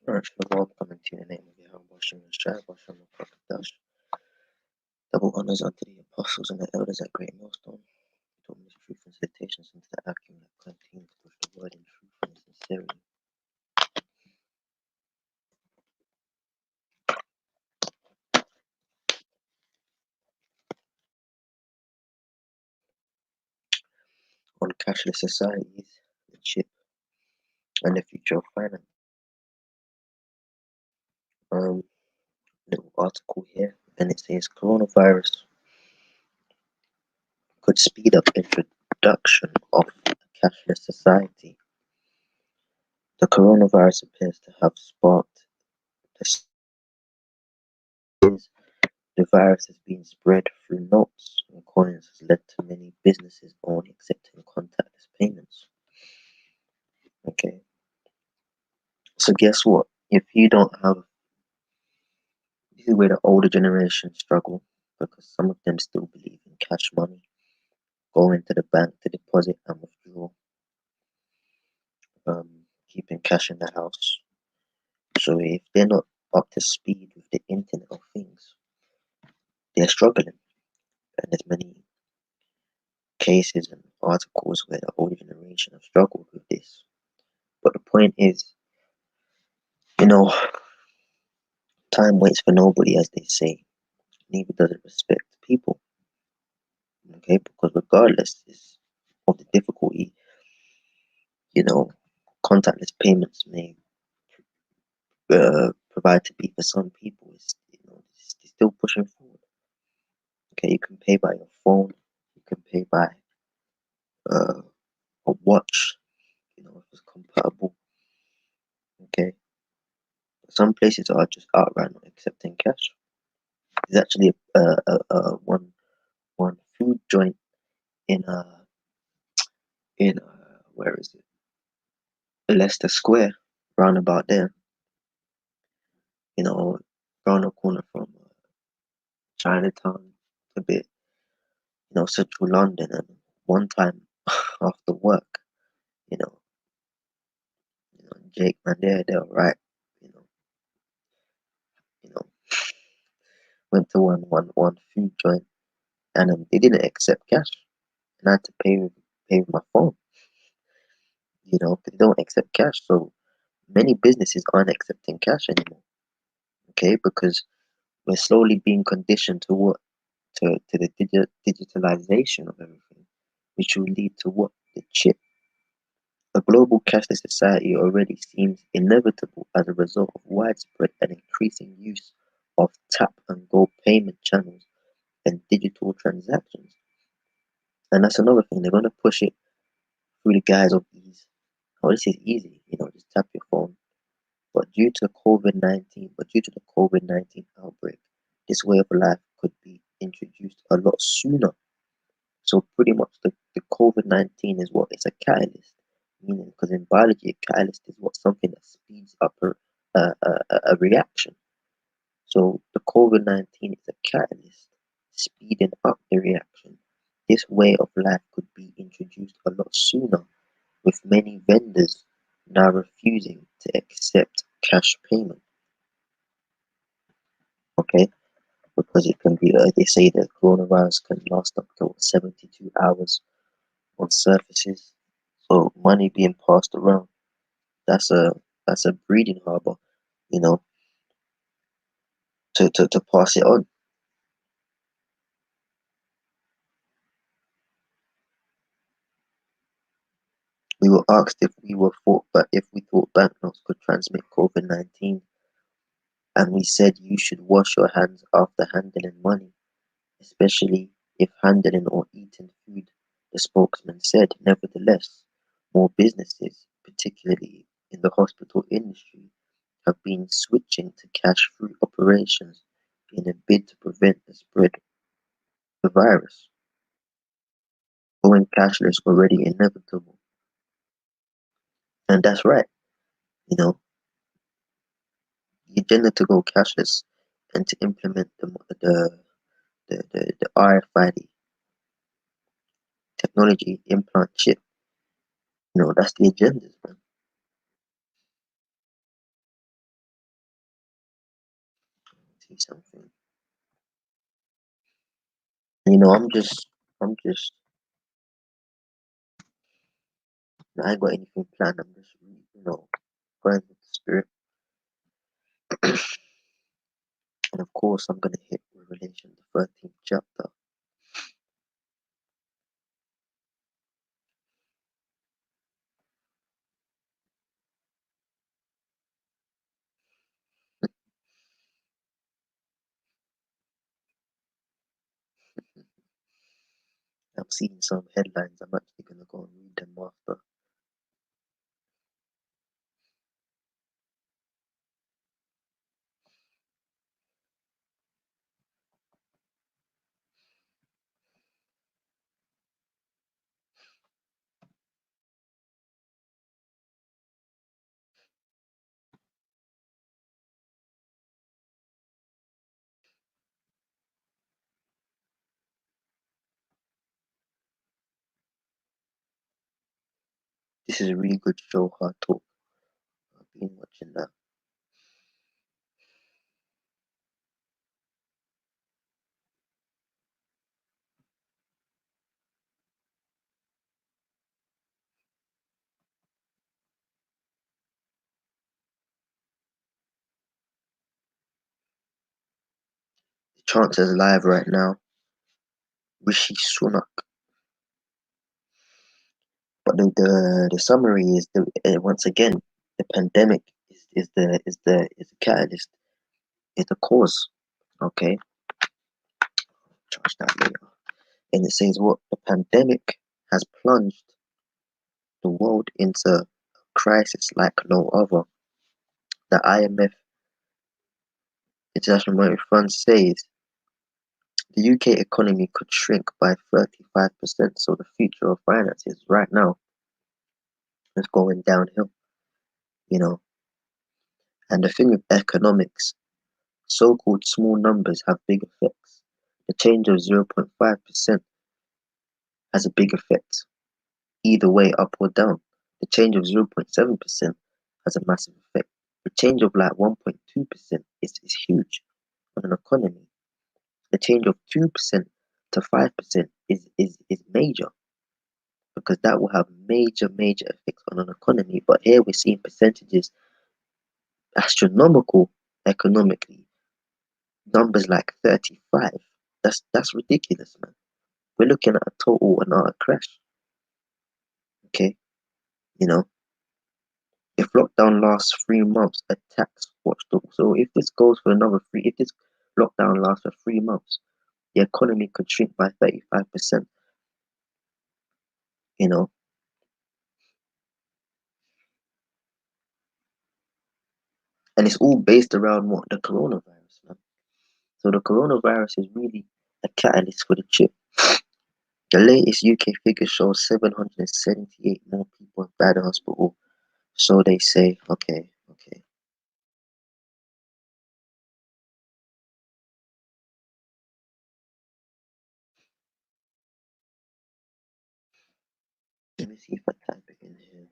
Merhaba, coming to the name of Yahweh Shem Shai, Hashem Dash. Double honors unto the apostles and the elders at Great Millstone. Taught me the truth and citations into the acumen that contains with the word in truth and sincerity. On cashless societies, the chip, and the future of finance. Um, Little article here, and it says coronavirus could speed up introduction of a cashless society. The coronavirus appears to have sparked the virus has been spread through notes and coins has led to many businesses only accepting contactless payments. Okay, so guess what? If you don't have, this is where the older generation struggle because some of them still believe in cash money, going to the bank to deposit and withdraw, keeping cash in the house. So if they're not up to speed with the Internet of Things, they're struggling. And there's many cases and articles where the older generation have struggled with this. But the point is, you know, time waits for nobody, as they say. Neither does it respect people. Okay, because regardless of the difficulty, you know, contactless payments may provide to be for some people. It's still pushing forward. Okay, you can pay by your phone. You can pay by uh, a watch. You know, if it's compatible. Okay, some places are just outright not accepting cash. There's actually one food joint in where is it? Leicester Square, round about there. You know, round the corner from Chinatown, a bit, central London. And one time after work, you know, Jake, man, they're right. You know, you know, went to one food joint, and they didn't accept cash, and I had to pay with my phone. You know, they don't accept cash, so many businesses aren't accepting cash anymore. Okay, because we're slowly being conditioned to what to the digitalization of everything, which will lead to what the chip. A global cashless society already seems inevitable as a result of widespread and increasing use of tap and go payment channels and digital transactions. And that's another thing, they're going to push it through the guise of ease. Oh, this is easy, just tap your phone. But due to the COVID-19 outbreak, this way of life could be introduced a lot sooner. So pretty much the COVID-19 is what it's a catalyst, meaning because in biology a catalyst is what something that speeds up a reaction. So the COVID-19 is a catalyst speeding up the reaction. This way of life could be introduced a lot sooner, with many vendors now refusing to accept cash payment. Okay, because it can be, they say that coronavirus can last up to 72 hours on surfaces. So money being passed around, that's a breeding harbor, you know, to pass it on. We were asked if we thought banknotes could transmit COVID-19, and we said you should wash your hands after handling money, especially if handling or eating food, the spokesman said. Nevertheless, more businesses, particularly in the hospital industry, have been switching to cash-free operations in a bid to prevent the spread of the virus. Going cashless already inevitable, and that's right. You know, the agenda to go cashless and to implement the RFID technology implant chip. That's the agenda, man. you something. You know, I'm just, I ain't got anything planned. I'm just, going with the spirit. And of course, I'm gonna hit Revelation, the 13th chapter. I'm seeing some headlines. I'm actually gonna go and read them after. This is a really good show, Hard Talk. I've been watching that. The Chancellor's live right now. Rishi Sunak. But the summary is once again the pandemic is the catalyst, is the cause. Okay, charge that later. And it says what the pandemic has plunged the world into a crisis like no other. The IMF, International Monetary Fund, says the UK economy could shrink by 35%. So the future of finances right now is going downhill. You know, and the thing with economics, so-called small numbers have big effects. The change of 0.5% has a big effect, either way, up or down. The change of 0.7% has a massive effect. The change of like 1.2% is huge on an economy. The change of 2% to 5% is major, because that will have major effects on an economy. But here we're seeing percentages astronomical economically, numbers like 35. That's ridiculous, man. We're looking at a total and utter crash. Okay, you know, if lockdown lasts 3 months, a tax watchdog. So if this goes for another if this lockdown lasts for 3 months, the economy could shrink by 35%. You know, and it's all based around what, the coronavirus, man. So the coronavirus is really a catalyst for the chip. The latest UK figures show 778 more people have died in hospital. So they say, okay. Let me see if I type it in here.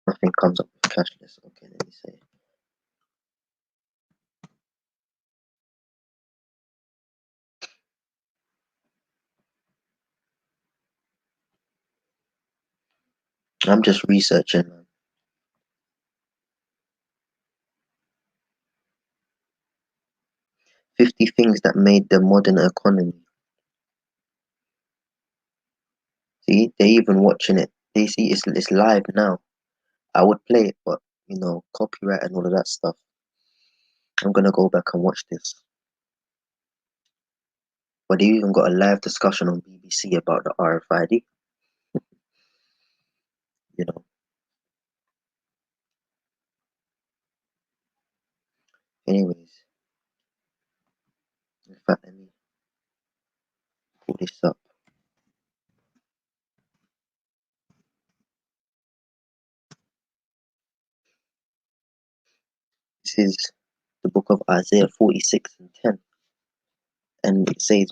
Nothing comes up with cashless. Okay, let me say. I'm just researching, man. 50 things that made the modern economy. See, they even watching it. They see it's live now. I would play it, but copyright and all of that stuff. I'm gonna go back and watch this. But they even got a live discussion on BBC about the RFID. You know. Anyways, in fact, let me pull this up. This is the book of Isaiah 46 and 10, and it says,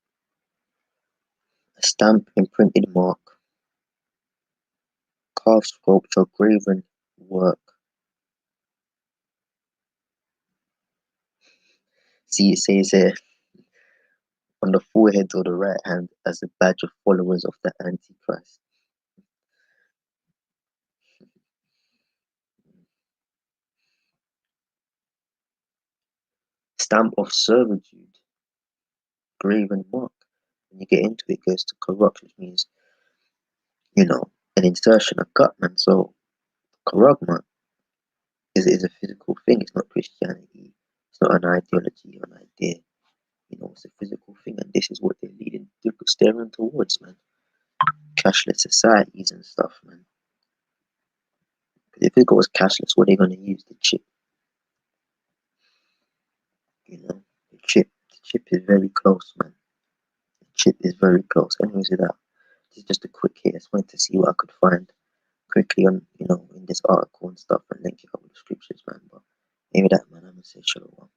A stamp, imprinted mark, carved sculpture, graven work. See, it says here on the forehead or the right hand as a badge of followers of the Antichrist. Stamp of servitude, graven mark. When you get into it, it goes to corrupt, which means, an insertion, a cut, man. So, corrupt, man, is a physical thing. It's not Christianity. It's not an ideology or an idea. It's a physical thing, and this is what they're steering towards, man. Cashless societies and stuff, man. Because if it goes cashless, what are they going to use? The chip, the chip. The chip is very close, man. The chip is very close. Anyways, with that, this is just a quick hit. I just wanted to see what I could find quickly on, in this article and stuff, and link it up with the scriptures, man. But maybe that, man, I'm gonna say shalom.